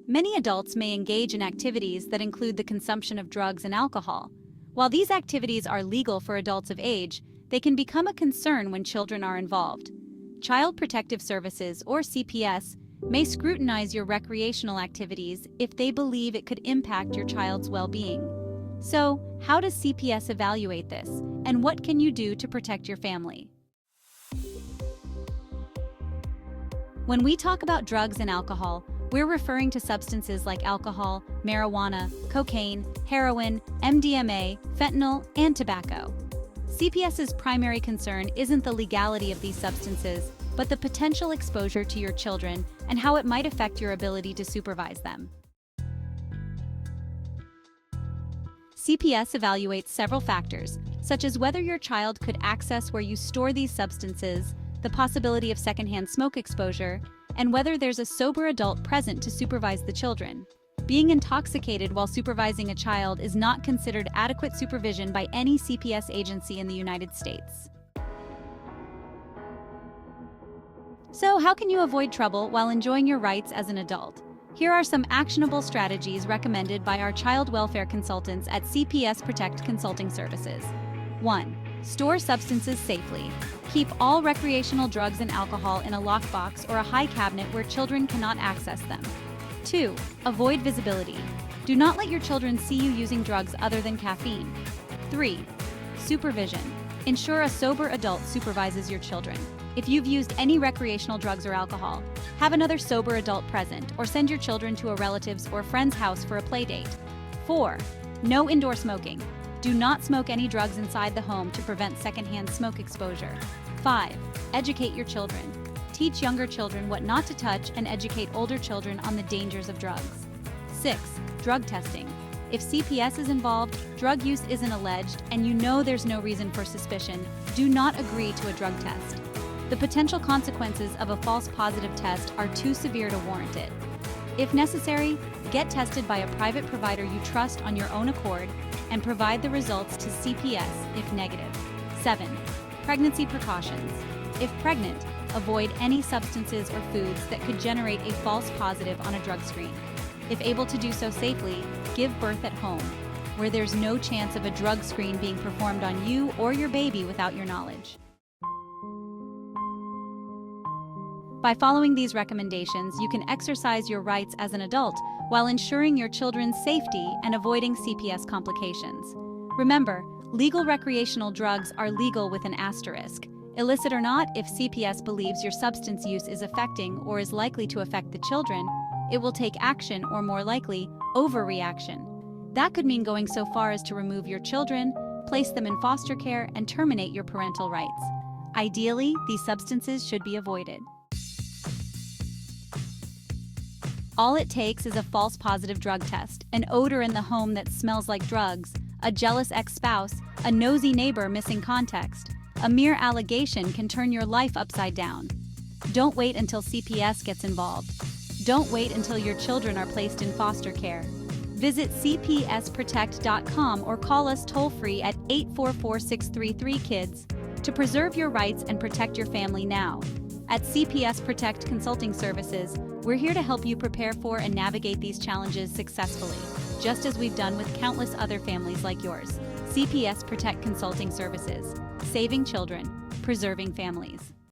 Many adults may engage in activities that include the consumption of drugs and alcohol. While these activities are legal for adults of age, they can become a concern when children are involved. Child Protective Services, or CPS, may scrutinize your recreational activities if they believe it could impact your child's well-being. So, how does CPS evaluate this, and what can you do to protect your family? When we talk about drugs and alcohol, we're referring to substances like alcohol, marijuana, cocaine, heroin, MDMA, fentanyl, and tobacco. CPS's primary concern isn't the legality of these substances, but the potential exposure to your children and how it might affect your ability to supervise them. CPS evaluates several factors, such as whether your child could access where you store these substances, the possibility of secondhand smoke exposure, and whether there's a sober adult present to supervise the children. Being intoxicated while supervising a child is not considered adequate supervision by any CPS agency in the United States. So, how can you avoid trouble while enjoying your rights as an adult? Here are some actionable strategies recommended by our child welfare consultants at CPS Protect Consulting Services. 1. Store substances safely. Keep all recreational drugs and alcohol in a lockbox or a high cabinet where children cannot access them. 2. Avoid visibility. Do not let your children see you using drugs other than caffeine. 3. Supervision. Ensure a sober adult supervises your children. If you've used any recreational drugs or alcohol, have another sober adult present or send your children to a relative's or friend's house for a play date. 4. No indoor smoking. Do not smoke any drugs inside the home to prevent secondhand smoke exposure. 5. Educate your children. Teach younger children what not to touch and educate older children on the dangers of drugs. 6. Drug testing. If CPS is involved, drug use isn't alleged, and you know there's no reason for suspicion, do not agree to a drug test. The potential consequences of a false positive test are too severe to warrant it. If necessary, get tested by a private provider you trust on your own accord and provide the results to CPS if negative. 7. Pregnancy precautions. If pregnant, avoid any substances or foods that could generate a false positive on a drug screen. If able to do so safely, give birth at home, where there's no chance of a drug screen being performed on you or your baby without your knowledge. By following these recommendations, you can exercise your rights as an adult while ensuring your children's safety and avoiding CPS complications. Remember, legal recreational drugs are legal with an asterisk. Illicit or not, if CPS believes your substance use is affecting or is likely to affect the children, it will take action or, more likely, overreaction. That could mean going so far as to remove your children, place them in foster care, and terminate your parental rights. Ideally, these substances should be avoided. All it takes is a false positive drug test, an odor in the home that smells like drugs, a jealous ex-spouse, a nosy neighbor missing context. A mere allegation can turn your life upside down. Don't wait until CPS gets involved. Don't wait until your children are placed in foster care. Visit cpsprotect.com or call us toll-free at 844-633-KIDS to preserve your rights and protect your family now. At CPS Protect Consulting Services, we're here to help you prepare for and navigate these challenges successfully, just as we've done with countless other families like yours. CPS Protect Consulting Services, saving children, preserving families.